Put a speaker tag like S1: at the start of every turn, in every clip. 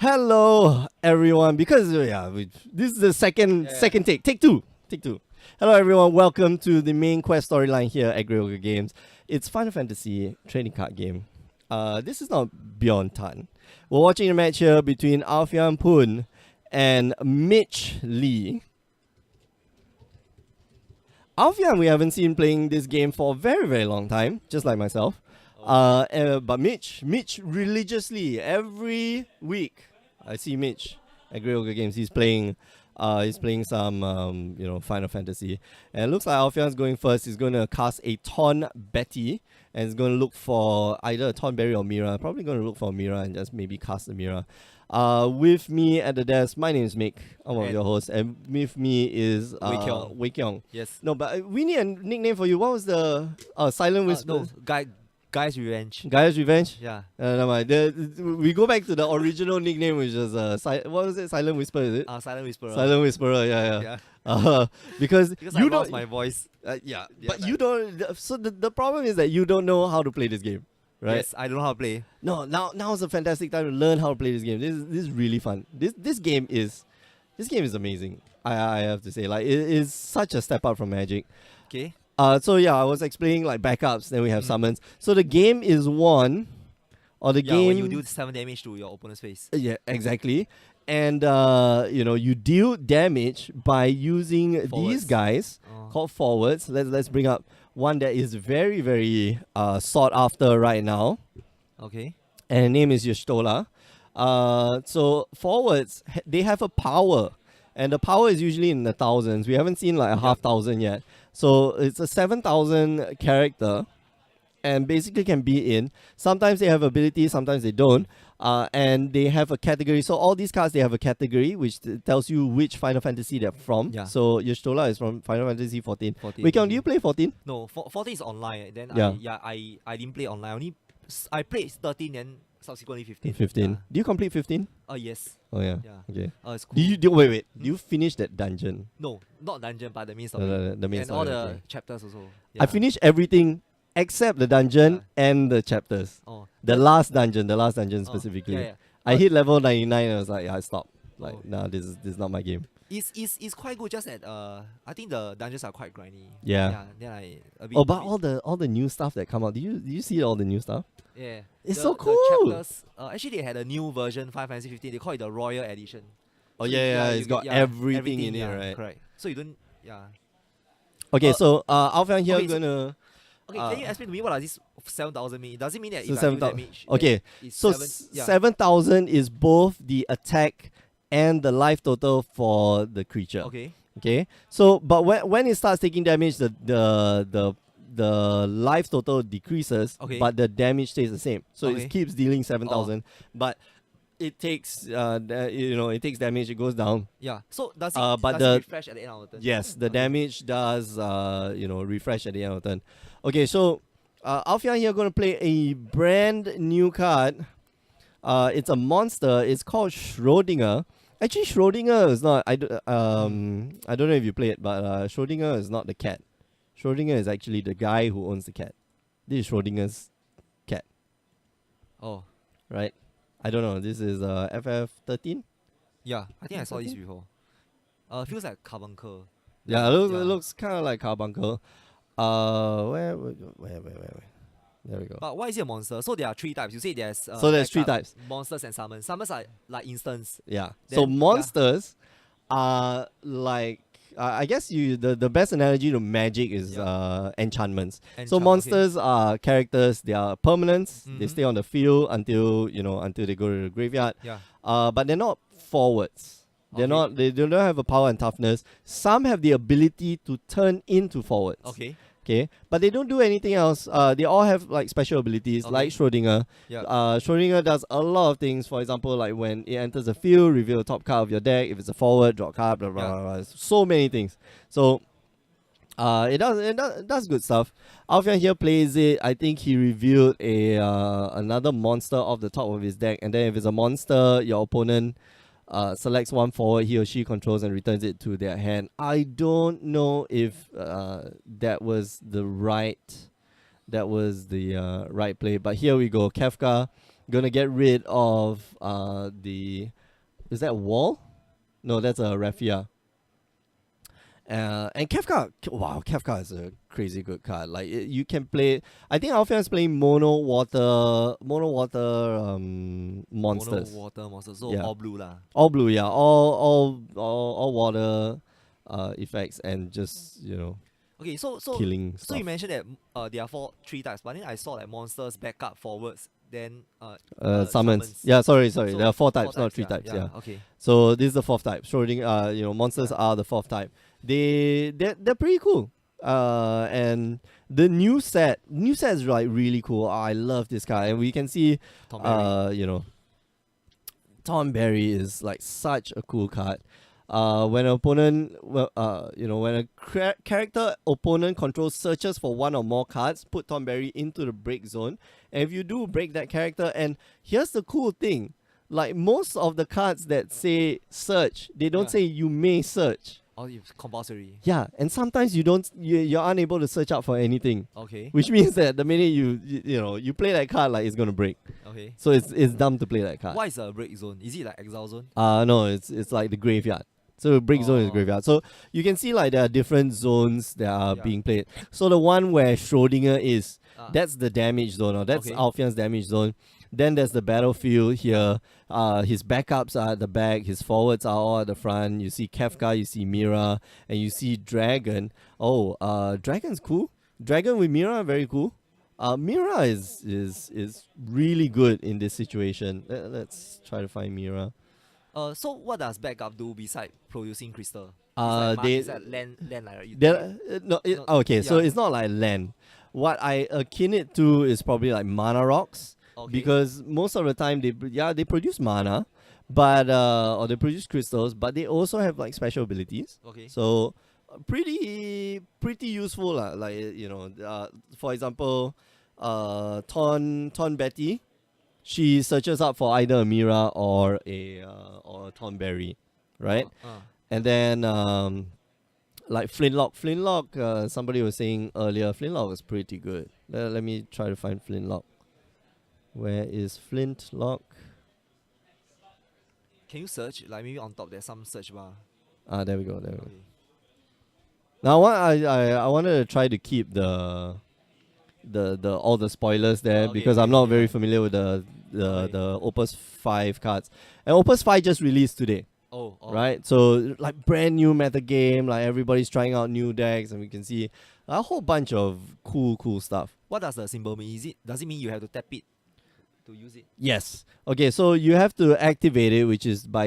S1: Hello, everyone. Because this is the second take two. Hello, everyone. Welcome to the main quest storyline here at XIII Games. It's Final Fantasy trading card game. This is not Beyond Tan. We're watching a match here between Alfian Pun and Mitch Lee. Alfian, we haven't seen playing this game for a very, very long time, just like myself. But Mitch religiously every week I see Mitch at XIII Games. He's playing some Final Fantasy, and it looks like Alfian's going first. He's going to cast a Ton Betty, and he's going to look for either a Ton Berry or Mira. Probably going to look for Mira and just maybe cast the Mira. With me at the desk, my name is Mick. I'm one of your hosts, and with me is Wei Kiong.
S2: Yes.
S1: No, but we need a nickname for you. What was the Silent Whisper?
S2: Guy's Revenge.
S1: Guy's Revenge?
S2: Yeah.
S1: Never mind. We go back to the original nickname, which is what was it? Silent Whisper, is it?
S2: Silent Whisperer.
S1: Silent Whisperer, yeah. Because
S2: I
S1: you
S2: lost
S1: don't.
S2: my voice.
S1: But you don't. So the problem is that you don't know how to play this game, right?
S2: Yes, I don't know how to play.
S1: No, now is a fantastic time to learn how to play this game. This is really fun. This game is amazing. I have to say, like, it is such a step up from Magic.
S2: Okay.
S1: So yeah, I was explaining like backups. Then we have summons. So the game is won, or the game.
S2: when you do 7 damage to your opponent's face.
S1: Yeah, exactly. And you deal damage by using these guys called forwards. Let's bring up one that is very, very sought after right now.
S2: Okay.
S1: And her name is Y'shtola. So forwards, they have a power, and the power is usually in the thousands. We haven't seen like a half thousand yet. So it's a 7,000 character, and basically can be in. Sometimes they have abilities, sometimes they don't. And they have a category. So all these cards, they have a category which tells you which Final Fantasy they're from.
S2: Yeah.
S1: So Y'shtola is from Final Fantasy 14.
S2: 14.
S1: Wait, do you play 14?
S2: No, 14 is online. Then
S1: Yeah.
S2: I didn't play online. I played 13 and subsequently 15.
S1: 15.
S2: Yeah.
S1: Do you complete 15?
S2: Yes.
S1: Oh yeah.
S2: Yeah.
S1: Okay.
S2: It's cool.
S1: Wait. Do you finish that dungeon?
S2: No, not dungeon, but the main
S1: The
S2: story.
S1: main
S2: and
S1: story,
S2: all the
S1: okay.
S2: chapters also.
S1: I finished everything except the dungeon
S2: Yeah.
S1: and the chapters.
S2: Oh.
S1: The last dungeon
S2: Oh,
S1: specifically.
S2: Yeah.
S1: I hit level 99 and I was like, yeah, I stopped. Like,
S2: Oh.
S1: nah, this is not my game.
S2: It's quite good. Just that I think the dungeons are quite grindy.
S1: Yeah.
S2: Then I a bit.
S1: Oh, but all the new stuff that come out. Did you see all the new stuff?
S2: Yeah.
S1: It's
S2: The-
S1: so
S2: the
S1: cool.
S2: chapters, actually, they had a new version, 5 Fantasy 15. They call it the Royal Edition.
S1: Oh
S2: So
S1: yeah,
S2: you
S1: it's
S2: get-
S1: got everything in it,
S2: yeah,
S1: right?
S2: Correct. So you don't. Yeah.
S1: Okay, so Alfian here
S2: okay, so-
S1: gonna.
S2: Okay, can you explain to me what does this 7,000 mean? Does it mean that
S1: So
S2: if I do
S1: 7,000
S2: damage,
S1: okay,
S2: then it's
S1: So
S2: 7,
S1: 7,000 is both the attack and the life total for the creature.
S2: Okay.
S1: Okay. So, but when it starts taking damage, the life total decreases,
S2: Okay.
S1: but the damage stays the same. So
S2: Okay.
S1: it keeps dealing 7,000, but it takes it takes damage. It goes down.
S2: Yeah. So does it,
S1: but
S2: does
S1: the-
S2: it refresh at the end of the turn?
S1: Yes, the
S2: Okay.
S1: damage does refresh at the end of the turn. Okay, so Alfian here gonna play a brand new card. It's a monster. It's called Schrodinger. Actually, Schrodinger is not. I don't know if you play it, but Schrodinger is not the cat. Schrodinger is actually the guy who owns the cat. This is Schrodinger's cat,
S2: Oh.
S1: right? I don't know. This is FF13.
S2: Yeah. I think I saw this before. Feels like Carbuncle.
S1: Yeah, it looks kind of like Carbuncle. Where? There we go.
S2: But why is it a monster? So there are 3 types. You say there's
S1: So there's 3
S2: backup,
S1: types.
S2: monsters and summons. Summons are like instants.
S1: Yeah.
S2: Then-
S1: So monsters are like I guess the best analogy to magic is enchantments. So
S2: Enchant,
S1: monsters are characters. They are permanents. They
S2: Mhm.
S1: stay on the field until they go to the graveyard.
S2: Yeah.
S1: But they're not forwards. They're
S2: Okay.
S1: not. They do not have a power and toughness. Some have the ability to turn into forwards.
S2: Okay.
S1: Okay, but they don't do anything else. They all have like special abilities,
S2: Okay.
S1: like Schrodinger.
S2: Yeah.
S1: Schrodinger does a lot of things. For example, like when it enters the field, reveal the top card of your deck. If it's a forward, draw a card. Blah blah
S2: Yeah.
S1: blah. Blah. So many things. So, it does good stuff. Alfian here plays it. I think he revealed another monster off the top of his deck, and then if it's a monster, your opponent selects one forward he or she controls and returns it to their hand. I don't know if that was the right play, but here we go. Kefka gonna get rid of the. Is that a wall? No, that's a Raffia. And Kefka, wow, Kefka is a crazy good card. Like you can play. I think Alpha is playing mono water monsters.
S2: Mono water monsters. So
S1: Yeah.
S2: all blue lah.
S1: All blue, yeah. All water effects and just
S2: Okay, so
S1: killing
S2: so
S1: stuff.
S2: you mentioned that there are three types, but then I saw like monsters, backup, forwards, then
S1: Summons. Yeah, sorry.
S2: So
S1: There are four types, not three types. Yeah.
S2: Okay.
S1: So this is the fourth type. Schrodinger, monsters are the fourth type. They're pretty cool. And the new set is like really cool. I love this card, and we can see
S2: Tom Berry.
S1: Tom Berry is like such a cool card. When an opponent, when a character opponent controls searches for one or more cards, put Tom Berry into the break zone. And if you do break that character, and here's the cool thing, like most of the cards that say search, they don't say you may search.
S2: Oh, it's compulsory.
S1: Yeah, and sometimes you're unable to search out for anything.
S2: Okay.
S1: Which means that the minute you play that card, like it's gonna break.
S2: Okay.
S1: So it's dumb to play that card.
S2: What is a break zone? Is it like exile zone?
S1: No, it's like the graveyard. So break zone is graveyard. So you can see like there are different zones that are being played. So the one where Schrodinger is, that's the damage zone, or that's Alfian's damage zone. Then there's the battlefield here. His backups are at the back. His forwards are all at the front. You see Kefka, you see Mira, and you see Dragon. Dragon's cool. Dragon with Mira, very cool. Mira is really good in this situation. Let's try to find Mira.
S2: So what does backup do beside producing crystal?
S1: Is
S2: that land like
S1: so it's not like land. What I akin it to is probably like mana rocks.
S2: Okay.
S1: Because most of the time they produce mana, but or they produce crystals, but they also have like special abilities.
S2: Okay.
S1: So pretty useful lah. Like for example, Ton Betty, she searches up for either a Mira or a Ton Berry, right? And then like Flintlock, somebody was saying earlier, Flintlock was pretty good. Let me try to find Flintlock. Where is Flintlock?
S2: Can you search? Like maybe on top there's some search bar.
S1: There we go.
S2: Okay.
S1: Now I wanted to try to keep the all the spoilers there because I'm not very familiar with the Opus 5 cards. And Opus 5 just released today. Right? So like brand new meta game, like everybody's trying out new decks, and we can see a whole bunch of cool stuff.
S2: What does the symbol mean? Does it mean you have to tap it to use it?
S1: Yes. Okay, so you have to activate it, which is by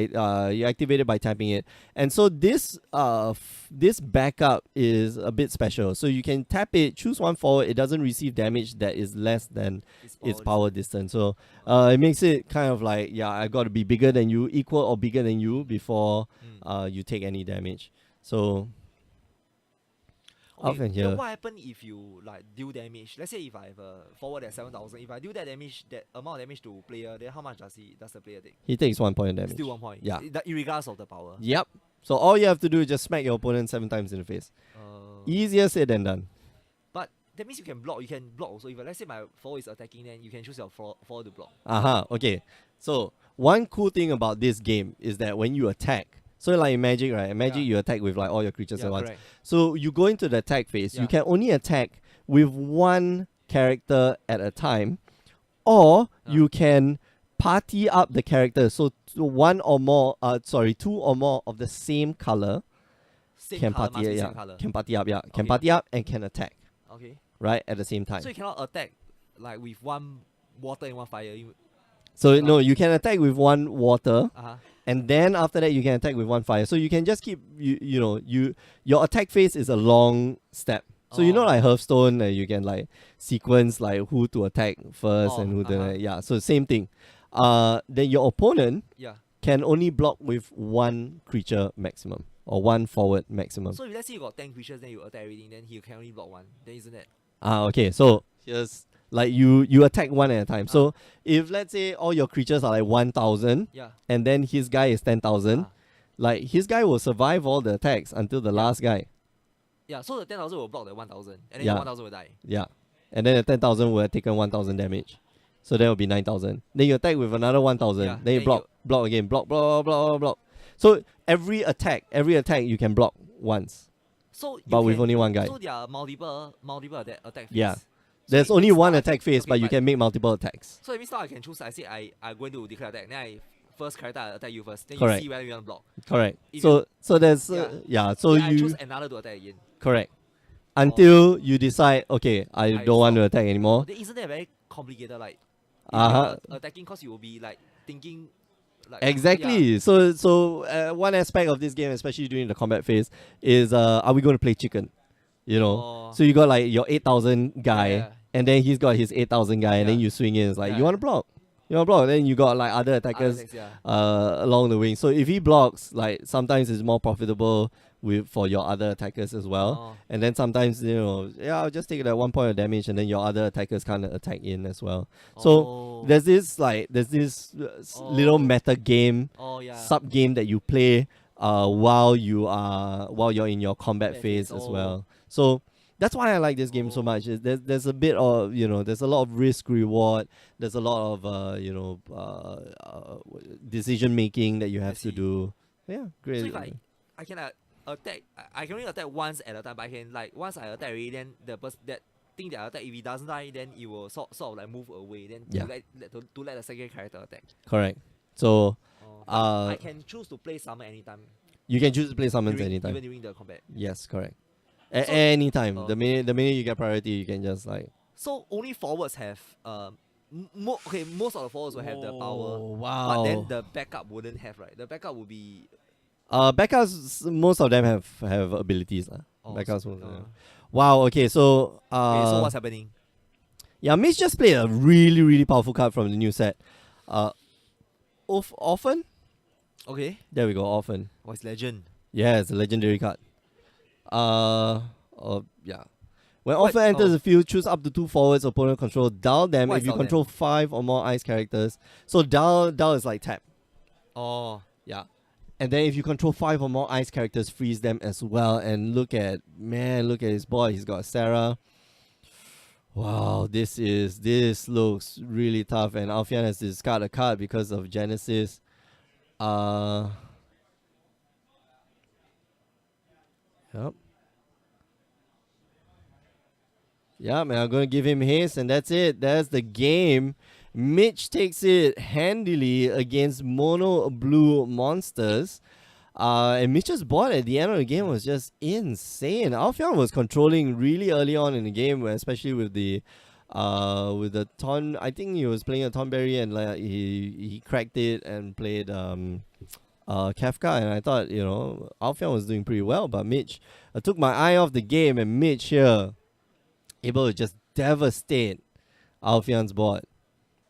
S1: you activate it by tapping it. And so this this backup is a bit special. So you can tap it, choose one forward, it doesn't receive damage that is less than its power distance. So it makes it kind of like, I got to be bigger than you, equal or bigger than you before you take any damage. So
S2: Okay,
S1: here.
S2: then what happens if you like deal damage? Let's say if I have a forward at 7,000, if I deal that damage, that amount of damage to player, then how much does the player take?
S1: He takes 1 point of damage.
S2: Still 1 point.
S1: Yeah.
S2: Regardless of the power.
S1: Yep. So all you have to do is just smack your opponent 7 times in the face. Easier said than done.
S2: But that means you can block. You can block also. If let's say my forward is attacking, then you can choose your forward to block.
S1: Okay. So one cool thing about this game is that when you attack, so like in Magic, right? In Magic, you attack with like all your creatures at once.
S2: Correct.
S1: So you go into the attack phase. You can only attack with one character at a time, or you can party up the characters. So two or more of the same color can party up and can attack.
S2: Okay.
S1: Right at the same time.
S2: So you cannot attack like with one water and one fire.
S1: So no, you can attack with one water. And then after that, you can attack with one fire. So you can just keep your attack phase is a long step. So like Hearthstone, you can like sequence like who to attack first and who to So same thing. Then your opponent can only block with one creature maximum or one forward maximum.
S2: So if let's say you got 10 creatures, then you attack everything, then he can only block one. Then isn't that?
S1: Okay. So here's like you attack one at a time. So if let's say all your creatures are like 1,000, and then his guy is 10,000, like his guy will survive all the attacks until the last guy.
S2: Yeah, so the 10,000 will block the 1,000, and then the 1,000 will die.
S1: Yeah, and then the 10,000 will have taken 1,000 damage. So that will be 9,000. Then you attack with another 1,000.
S2: Yeah,
S1: Then you
S2: then
S1: block, block again, block, block, block, block, block. So every attack you can block once,
S2: So you
S1: but with
S2: can-
S1: only one guy.
S2: So there are multiple attack phase.
S1: Yeah.
S2: So
S1: There's
S2: it
S1: only
S2: means
S1: one
S2: now I
S1: attack
S2: can-
S1: phase,
S2: okay,
S1: but you can make multiple attacks.
S2: So it means now I can choose. I say I'm going to declare attack. Then I first character I attack you first. Then
S1: Correct.
S2: you see whether you want to block.
S1: Correct.
S2: If
S1: So there's So
S2: then I
S1: you
S2: choose another to attack again.
S1: correct until you decide. Okay, I don't want to attack anymore.
S2: Then isn't that very complicated? Like if
S1: Uh-huh.
S2: you're attacking, cause you will be like thinking. Like,
S1: Exactly.
S2: Yeah.
S1: So one aspect of this game, especially during the combat phase, is are we going to play chicken? You know.
S2: Oh.
S1: So you got like your 8,000 guy,
S2: Yeah.
S1: and then he's got his 8,000 guy, and then
S2: Yeah.
S1: you swing in. It's like
S2: Yeah.
S1: you want to block. You want to block. Then you got like other
S2: Other
S1: attackers
S2: attacks, yeah.
S1: along the wing. So if he blocks, like sometimes it's more profitable for your other attackers as well.
S2: Oh.
S1: And then sometimes I'll just take that 1 point of damage, and then your other attackers kind of attack in as well. So
S2: Oh.
S1: there's this little meta game
S2: Oh yeah.
S1: sub game that you play while you're in your combat
S2: Combat
S1: phase
S2: phase,
S1: as
S2: oh.
S1: well. So that's why I like this game so
S2: Oh.
S1: much. There's a bit of there's a lot of risk reward. There's a lot of decision making that you have to
S2: see.
S1: do. Yeah, great.
S2: So if I can attack, I can only attack once at a time. But I can like once I attack already, then the person that thing that I attack, if he doesn't die, then it will sort of like move away. Then
S1: Yeah.
S2: to let the second character attack.
S1: Correct. So
S2: Oh. I can choose to play summon anytime.
S1: you can choose to play summons
S2: During,
S1: anytime.
S2: Even during the combat.
S1: Yes, correct.
S2: So-
S1: Anytime.
S2: Oh.
S1: The minute you get priority, you can just like.
S2: So only forwards have most of the forwards will have the power.
S1: Wow.
S2: But then the backup wouldn't have, right? The backup would be
S1: Backups, most of them have abilities.
S2: oh,
S1: Backups.
S2: so,
S1: Wow. Okay. So
S2: okay, so what's happening?
S1: yeah, Mitch just played a really really powerful card from the new set. Often.
S2: Okay.
S1: There we go. Often.
S2: What's legend?
S1: Yeah, it's a legendary card. Yeah. When
S2: What-
S1: often enters
S2: oh.
S1: the field, choose up to 2 forwards opponent control. Dial them
S2: What
S1: if
S2: is
S1: you
S2: dial them?
S1: control 5 or more ice characters. So dial is like tap.
S2: Oh.
S1: Yeah. And then if you control 5 or more ice characters, freeze them as well. And look at his boy. He's got Sarah. Wow, this looks really tough. And Alfian has to discard a card because of Genesis. Yep. Yeah, man, I'm going to give him haste, and that's it. That's the game. Mitch takes it handily against mono blue monsters. And Mitch's board at the end of the game was just insane. Alfian was controlling really early on in the game, especially with the Ton. I think he was playing a Tonberry, and like, he cracked it and played Kafka, and I thought Alfian was doing pretty well, but Mitch, I took my eye off the game, and Mitch here able to just devastate Alfian's board,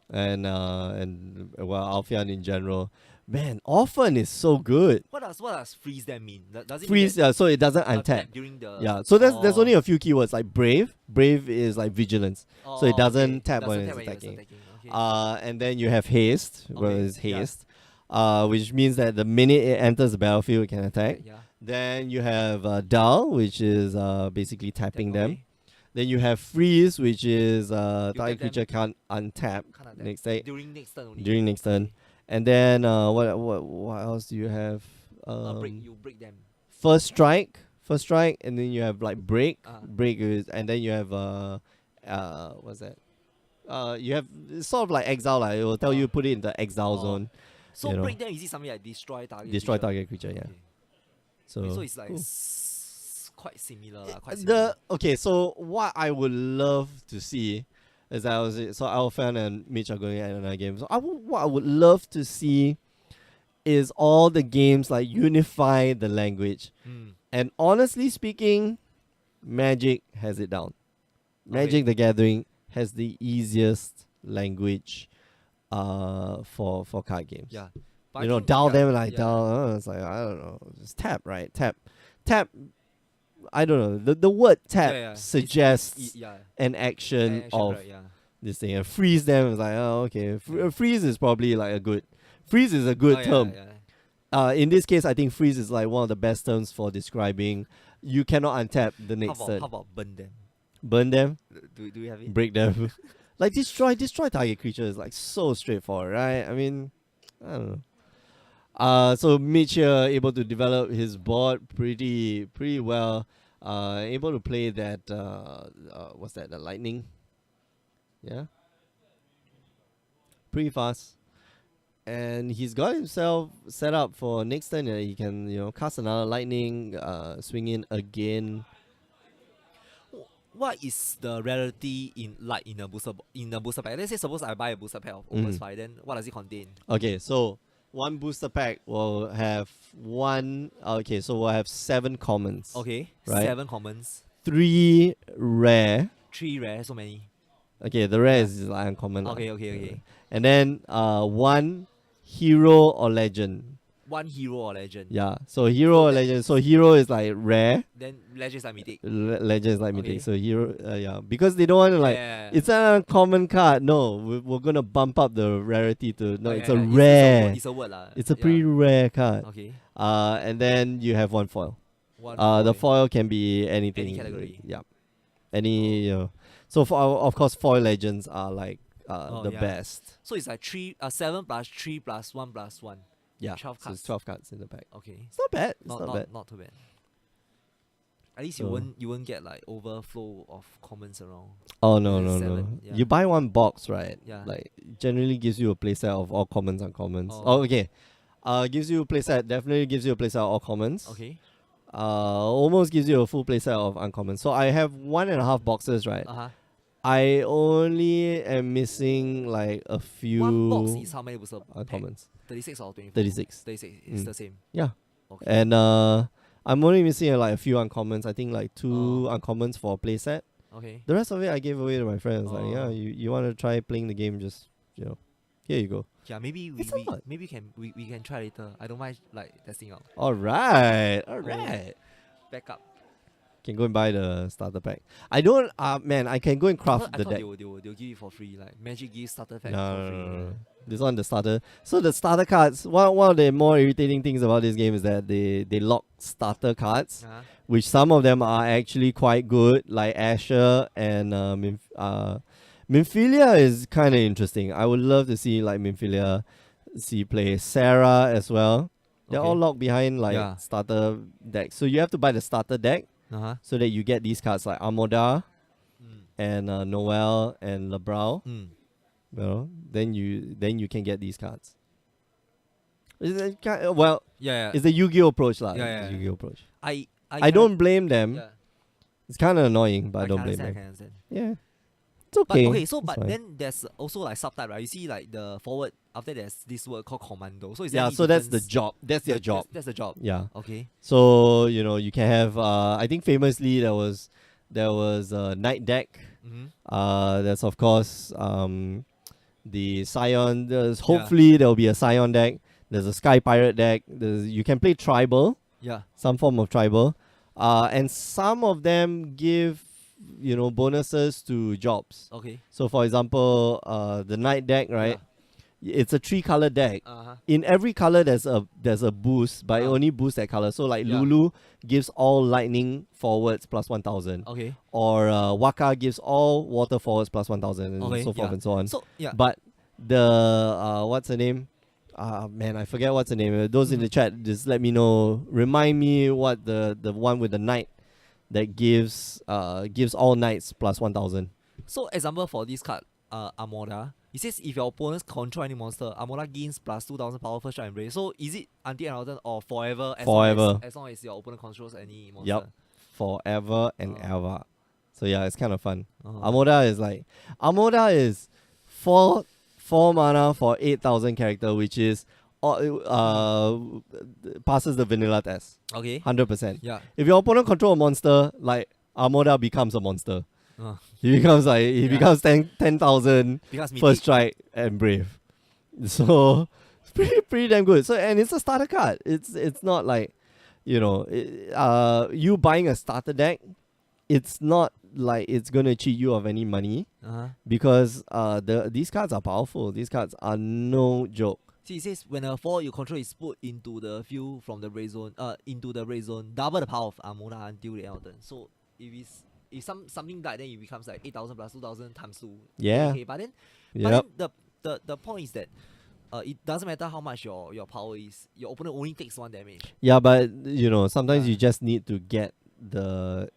S1: and Alfian in general. Man, Orphan is so good.
S2: What does freeze them mean? Does it
S1: Freeze,
S2: mean
S1: so it doesn't
S2: that
S1: untap.
S2: during the
S1: So there's
S2: Oh.
S1: only a few keywords like Brave. Brave is like vigilance, so it doesn't
S2: okay.
S1: tap when
S2: Doesn't
S1: it's
S2: tap
S1: attacking.
S2: Okay.
S1: And then you have Haste, where
S2: Okay,
S1: it's
S2: yeah.
S1: Haste, which means that the minute it enters the battlefield, it can attack.
S2: Yeah.
S1: Then you have Dull, which is basically tapping them.
S2: Okay.
S1: Then you have Freeze, which is
S2: tap
S1: target
S2: them.
S1: creature can't untap
S2: Can't attack.
S1: next day
S2: During next turn only.
S1: during next turn. And then what else do you have?
S2: You break them.
S1: First strike, and then you have like break.
S2: Uh.
S1: Break is, and then you have what's that? You have it's sort of like exile. Like it will tell you put it in the exile
S2: Oh.
S1: zone.
S2: So
S1: You know.
S2: break them is it something like destroy target?
S1: Destroy
S2: creature?
S1: target creature. Yeah.
S2: Okay.
S1: So,
S2: Okay, so it's like
S1: cool.
S2: quite similar. Quite similar.
S1: So what I would love to see is Alfan and Mitch are going at another game. So what I would love to see is all the games like unify the language.
S2: Mm.
S1: And honestly speaking, Magic has it down. Magic the Gathering has the easiest language for card games.
S2: Yeah. But I
S1: You know,
S2: think-
S1: dial
S2: yeah,
S1: them like
S2: yeah.
S1: dial. It's like I don't know. Just tap, right? Tap. I don't know. The word tap
S2: Yeah, yeah.
S1: suggests
S2: Yeah.
S1: an action
S2: Action,
S1: of
S2: right, yeah.
S1: this thing. And freeze them is like, oh, okay. Freeze is probably like a good. Freeze is a good
S2: Oh,
S1: term.
S2: Yeah.
S1: In this case, I think freeze is like one of the best terms for describing you cannot untap the next turn.
S2: How about burn them?
S1: Burn them,
S2: Do you have it?
S1: break them. Like destroy target creature is like so straightforward, right? I mean, I don't know. So Mitch here able to develop his board pretty well. Able to play that what's that? The lightning. Yeah. Pretty fast. And he's got himself set up for next turn. He can cast another lightning, swing in again.
S2: What is the rarity in a booster pack? Let's say suppose I buy a booster pack of Opus 5, then what does it contain?
S1: Okay, so one booster pack will have so we'll have 7 commons.
S2: Okay,
S1: right?
S2: 7 commons,
S1: 3 rare.
S2: 3 rare, so many.
S1: Okay, the rare is like uncommon.
S2: Okay.
S1: And then 1 hero or legend.
S2: 1 hero or legend.
S1: Yeah, so hero or legend. So hero is like rare.
S2: Then legend is like mythic.
S1: Legend is like
S2: Okay.
S1: mythic. So hero, because they don't want to like.
S2: Yeah.
S1: It's an uncommon card. No, we're gonna bump up the rarity to no. It's a
S2: yeah.
S1: rare.
S2: It's a word lah.
S1: It's a pretty rare card.
S2: Okay.
S1: And then you have 1 foil. The
S2: One
S1: foil can be anything.
S2: Any category.
S1: Yeah. Any. So for of course foil legends are like the best.
S2: So it's like 7 plus 3 plus 1 plus 1.
S1: Yeah.
S2: 12
S1: So
S2: cards.
S1: it's 12 cards in the pack.
S2: Okay.
S1: It's not bad. It's not bad.
S2: Not too bad. At least you won't get like overflow of commons around.
S1: Oh no.
S2: 7, yeah.
S1: You buy 1 box, right?
S2: Yeah.
S1: Like generally gives you a playset of all commons and commons.
S2: Oh.
S1: Okay. Gives you a playset. Definitely gives you a playset of all commons.
S2: Okay.
S1: Almost gives you a full playset of uncommons. So I have 1.5 boxes, right?
S2: Uh-huh.
S1: I only am missing like a few
S2: 1 box is how many booster pack?
S1: uncommons.
S2: 36 or 24?
S1: 36.
S2: 36. It's the same.
S1: Yeah.
S2: Okay.
S1: And I'm only missing like a few uncommons. I think like 2 uncommons for a playset.
S2: Okay.
S1: The rest of it I gave away to my friends. Like, yeah,
S2: Oh.
S1: you want to try playing the game, just here you go.
S2: Yeah, maybe
S1: It's a lot.
S2: we can try later. I don't mind like testing out.
S1: All right.
S2: Okay. Backup.
S1: Can go and buy the starter pack. I don't. Man, I can go and craft
S2: I
S1: the
S2: thought
S1: deck.
S2: they'll give it for free. Like Magic gives starter pack
S1: No,
S2: for free.
S1: no. This one, the starter. So the starter cards. One of the more irritating things about this game is that they lock starter cards,
S2: Uh-huh.
S1: which some of them are actually quite good, like Asher and Minfilia is kind of interesting. I would love to see like Minfilia play Sarah as well. They're all locked behind like starter decks. So you have to buy the starter deck
S2: Uh-huh.
S1: so that you get these cards like Amoda
S2: Mm.
S1: and Noel and Lebrow.
S2: Mm.
S1: Then you can get these cards. It's
S2: Yeah.
S1: it's the Yu-Gi-Oh approach lah.
S2: Yeah.
S1: It's the Yu-Gi-Oh approach.
S2: I
S1: don't blame them.
S2: Yeah.
S1: It's kind of annoying, but I
S2: I
S1: don't
S2: can
S1: blame
S2: understand, I
S1: them.
S2: can understand.
S1: Yeah, it's okay.
S2: But okay, so
S1: It's
S2: but
S1: fine.
S2: then there's also like subtype, right? You see like the forward after there's this word called commando. So is there
S1: Yeah,
S2: any
S1: so that's the
S2: difference?
S1: job. That's their job.
S2: That's the job.
S1: Yeah.
S2: Okay.
S1: So you can have. I think famously there was a Knight deck.
S2: Mm-hmm.
S1: That's of course the Scion. Hopefully there will be a Scion deck. There's a Sky Pirate deck. You can play tribal,
S2: Yeah.
S1: some form of tribal, and some of them give bonuses to jobs.
S2: Okay.
S1: So for example, the Knight deck, right? It's a 3-color deck.
S2: Uh-huh.
S1: In every color there's a boost, but it only boosts that color. So like Lulu gives all lightning forwards plus 1,000.
S2: Okay.
S1: Or Waka gives all water forwards plus 1,000 and
S2: Okay,
S1: so forth
S2: yeah.
S1: and so on.
S2: So yeah.
S1: But the what's the name? Man, I forget what's the name. Those in the chat, just let me know. Remind me what the one with the knight that gives all knights plus 1,000.
S2: So example for this card, Amoda. It says if your opponents control any monster, Amoda gains plus 2,000 power first strike and brave. So is it until an turn or forever? As long as your opponent controls any monster.
S1: Yep. Forever and ever. So yeah, it's kind of fun.
S2: Uh-huh.
S1: Amoda is 4 mana for 8,000 character, which is passes the vanilla test.
S2: Okay.
S1: 100%.
S2: Yeah.
S1: If your opponent control a monster, like Amoda becomes a monster. He becomes 10,000
S2: Because
S1: first strike and brave. So it's pretty damn good. So and it's a starter card. It's not like you buying a starter deck. It's not like it's gonna cheat you of any money because these cards are powerful. These cards are no joke.
S2: See, it says when a 4 you control is put into the field from the red zone, double the power of Amoda until the end of turn. So if it's if something died, then it becomes like 8,000 plus 2,000 times 2.
S1: Yeah.
S2: Okay, but then
S1: Yep.
S2: the point is that it doesn't matter how much your power is. Your opponent only takes 1 damage.
S1: Yeah, but sometimes
S2: Yeah.
S1: you just need to get the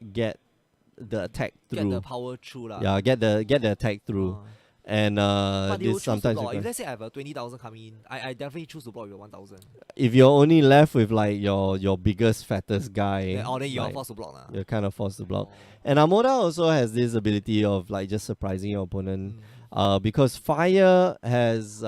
S1: attack
S2: Get
S1: through.
S2: the power through lah.
S1: Yeah, get the attack through. And
S2: But they will
S1: this
S2: choose to
S1: sometimes
S2: block. If
S1: requires-
S2: let's say I have a 20,000 coming in, I definitely choose to block with 1,000.
S1: if you're only left with like your biggest fattest guy,
S2: Then you are
S1: like,
S2: forced to block lah.
S1: you're kind of forced to block.
S2: Oh.
S1: And Amoda also has this ability of like just surprising your opponent.
S2: Mm.
S1: Because fire has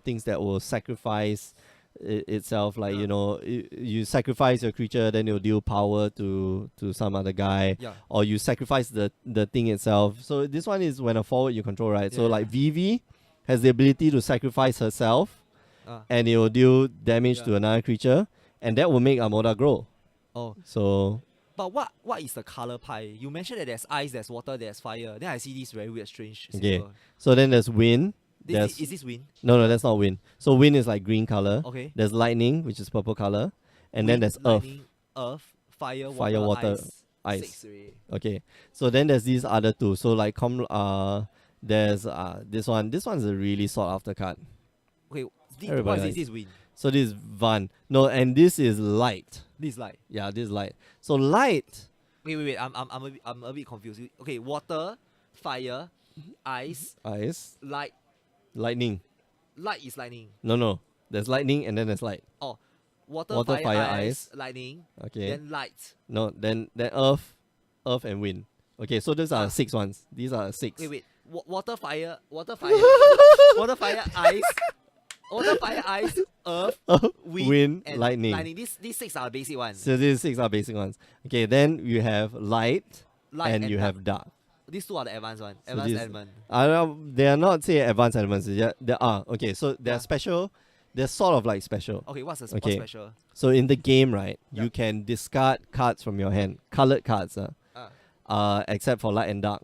S1: things that will sacrifice itself, like you sacrifice your creature, then it'll deal power to some other guy,
S2: Yeah.
S1: or you sacrifice the thing itself. So this one is when a forward you control, right? So
S2: Yeah.
S1: like Vivi has the ability to sacrifice herself,
S2: Ah.
S1: and it will deal damage
S2: Yeah.
S1: to another creature, and that will make Amoda grow.
S2: Oh.
S1: So
S2: But what is the color pie? You mentioned that there's ice, there's water, there's fire. Then I see this very weird, strange
S1: Okay.
S2: symbol.
S1: so then there's wind.
S2: Is this wind?
S1: No, that's not wind. So wind is like green color.
S2: Okay.
S1: There's lightning, which is purple color, and then
S2: Wind,
S1: there's
S2: lightning, earth, fire, water,
S1: ice.
S2: 6 already.
S1: Okay, so then there's these other two. So like there's this one. This one's a really sought after card.
S2: Okay,
S1: Everybody
S2: what is
S1: likes-
S2: this? This wind.
S1: So this is Van. No, and this is light.
S2: This is light.
S1: Yeah, this is light. So light.
S2: Wait. I'm a bit confused. Okay, water, fire, ice,
S1: Ice.
S2: light.
S1: Lightning.
S2: Light is lightning.
S1: No. There's lightning and then there's light.
S2: Water,
S1: Water,
S2: fire,
S1: fire,
S2: ice, lightning.
S1: Okay.
S2: Then light.
S1: No, then earth and wind. Okay, so these are 6 ones. These are 6.
S2: Wait. Water, fire, water, fire, ice. Water, fire, ice, earth, wind, and
S1: lightning.
S2: These 6 are basic ones.
S1: So these 6 are basic ones. Okay, then you have light,
S2: Light
S1: and you
S2: dark.
S1: have dark.
S2: These 2 are the advanced ones.
S1: So
S2: Advanced
S1: this-
S2: element.
S1: They are not say advanced elements. They are okay. So they're
S2: Yeah.
S1: special. They're sort of like special.
S2: Okay, what's
S1: Okay.
S2: special?
S1: So in the game, right,
S2: Yeah.
S1: you can discard cards from your hand, colored cards, except for light and dark,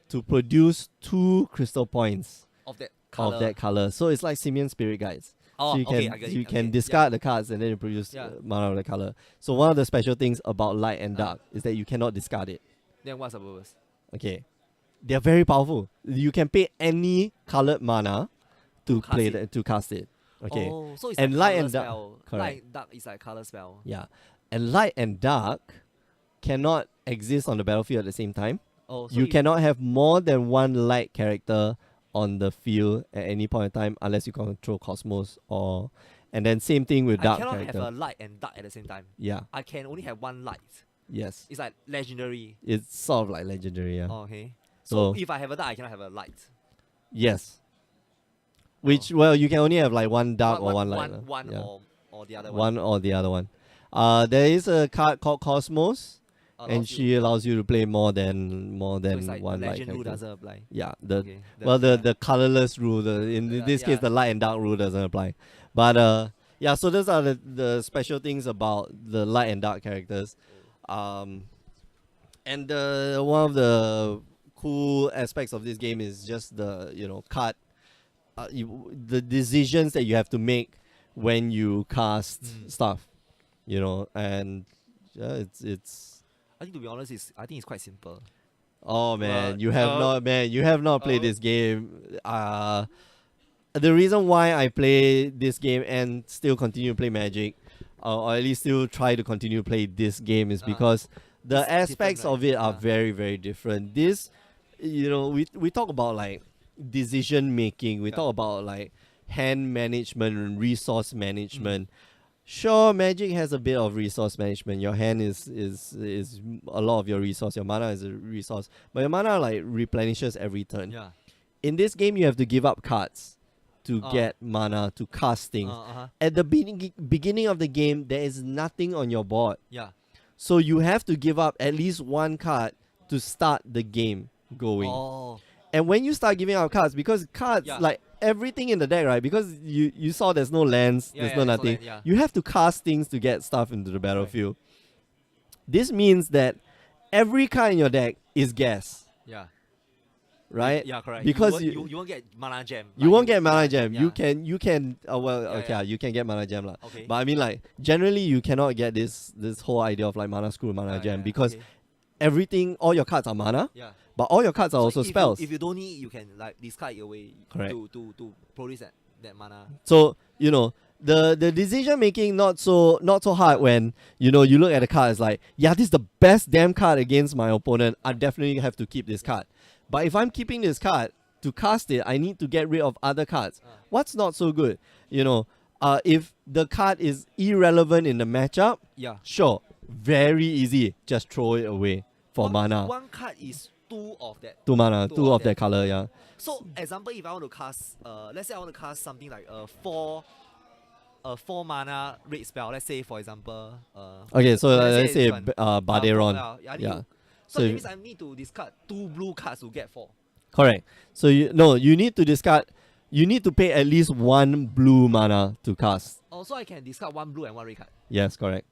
S1: to produce 2 crystal points
S2: Of that color.
S1: of that color. So it's like Simeon Spirit Guides.
S2: Oh,
S1: so you
S2: okay,
S1: can
S2: I get it.
S1: you
S2: Okay,
S1: can
S2: yeah.
S1: discard the cards and then you produce
S2: Yeah.
S1: mana of the color. So one of the special things about light and dark is that you cannot discard it.
S2: Then what's the purpose?
S1: Okay, they're very powerful. You can pay any colored mana to
S2: cast
S1: play
S2: it.
S1: to cast it. Okay,
S2: Oh, so it's
S1: And
S2: like
S1: light
S2: color
S1: and dark.
S2: spell.
S1: Correct.
S2: Light dark is like color spell.
S1: yeah, and light and dark cannot exist on the battlefield at the same time.
S2: Oh, so
S1: You cannot have more than one light character on the field at any point in time unless you control Cosmos or. And then same thing with
S2: I
S1: dark
S2: cannot
S1: character.
S2: have a light and dark at the same time.
S1: Yeah.
S2: I can only have one light.
S1: Yes.
S2: It's like legendary.
S1: It's sort of like legendary. Yeah.
S2: Oh, okay.
S1: So
S2: So if I have a dark, I cannot have a light.
S1: yes. Which you can only have like one dark or one light.
S2: One
S1: yeah.
S2: or the other one.
S1: One or the other one. There is a card called Cosmos, and
S2: Allows
S1: she
S2: you-
S1: allows you to play more than
S2: so it's like
S1: one
S2: the
S1: light
S2: legend rule
S1: character.
S2: doesn't apply.
S1: Yeah,
S2: Okay,
S1: the colorless rule. In
S2: Yeah,
S1: this case,
S2: yeah.
S1: the light and dark rule doesn't apply. But yeah. So those are the special things about the light and dark characters. And one of the cool aspects of this game is just the card, the decisions that you have to make when you cast stuff, and yeah, it's.
S2: I think to be honest, I think it's quite simple.
S1: Oh man,
S2: But,
S1: you have not played this game. The reason why I play this game and still continue to play Magic, or at least still try to continue to play this game, is because the
S2: It's
S1: aspects
S2: different,
S1: of it are
S2: right?
S1: very, very different. This, we talk about like decision making. We
S2: Yeah.
S1: talk about like hand management and resource management. Sure, Magic has a bit of resource management. Your hand is a lot of your resource. Your mana is a resource, but your mana like replenishes every turn.
S2: Yeah.
S1: In this game, you have to give up cards to
S2: Ah.
S1: get mana to cast things.
S2: Uh-huh.
S1: At the beginning of the game, there is nothing on your board,
S2: Yeah.
S1: so you have to give up at least one card to start the game going.
S2: Oh.
S1: And when you start giving out cards, because cards
S2: Yeah.
S1: like everything in the deck, right? Because you saw there's no lands,
S2: Yeah,
S1: there's
S2: yeah,
S1: no
S2: there's no
S1: nothing.
S2: land, yeah.
S1: You have to cast things to get stuff into the battlefield. This means that every card in your deck is gas,
S2: Yeah.
S1: right?
S2: Yeah, correct.
S1: Because
S2: you won't get mana gem.
S1: You
S2: Like,
S1: won't get mana gem.
S2: yeah.
S1: You can. Well,
S2: Yeah,
S1: okay,
S2: yeah.
S1: you can get mana gem lah.
S2: Okay.
S1: But I mean, like generally, you cannot get this whole idea of like mana screw, mana gem, because
S2: okay.
S1: everything, all your cards are mana,
S2: Yeah.
S1: but all your cards are
S2: So
S1: also
S2: if
S1: spells.
S2: if you don't need, you can like discard it away.
S1: Correct.
S2: To produce that mana.
S1: So the decision making not so hard when you look at the card. It's like, yeah, this is the best damn card against my opponent. I definitely have to keep this card. But if I'm keeping this card to cast it, I need to get rid of other cards. What's not so good? If the card is irrelevant in the matchup,
S2: Yeah.
S1: sure, very easy. Just throw it away for mana.
S2: One card is 2 of that.
S1: 2 mana,
S2: two
S1: 2
S2: of
S1: of that
S2: that.
S1: color, yeah.
S2: So example, if I want to cast, let's say I want to cast something like a 4 mana red spell. Let's say for example,
S1: Okay, so let's say
S2: this one.
S1: Baderon.
S2: Yeah, I need
S1: Yeah.
S2: to-
S1: So
S2: that
S1: if-
S2: means I need to discard 2 blue cards to get 4.
S1: Correct. So you need to discard. You need to pay at least 1 blue mana to cast.
S2: Also, I can discard 1 blue and 1 red card.
S1: Yes, correct.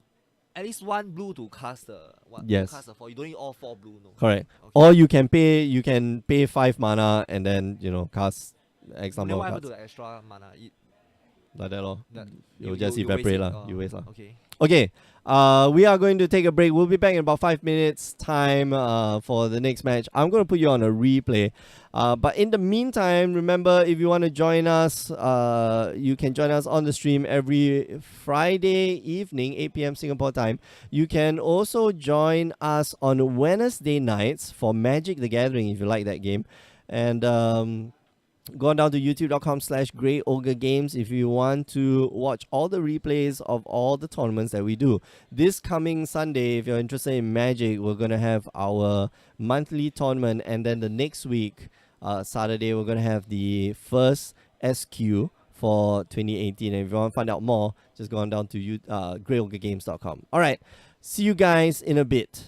S2: At least 1 blue to cast the one.
S1: Yes.
S2: To cast the 4. You don't need all 4 blue. No.
S1: Correct.
S2: Okay.
S1: Or you can pay 5 mana and then cast X
S2: Then
S1: number
S2: what
S1: of
S2: happened to
S1: cards.
S2: the extra mana?
S1: Like that lor.
S2: That
S1: You'll just
S2: you
S1: evaporate
S2: waste it.
S1: lah. You waste lah.
S2: Okay.
S1: Okay, we are going to take a break. We'll be back in about 5 minutes time for the next match. I'm going to put you on a replay. But in the meantime, remember, if you want to join us, you can join us on the stream every Friday evening, 8 p.m. Singapore time. You can also join us on Wednesday nights for Magic the Gathering if you like that game. And go on down to youtube.com/Grey Ogre Games if you want to watch all the replays of all the tournaments that we do. This coming Sunday, if you're interested in Magic, we're going to have our monthly tournament. And then the next week, Saturday, we're going to have the first SQ for 2018. And if you want to find out more, just go on down to greyogegames.com. All right, see you guys in a bit.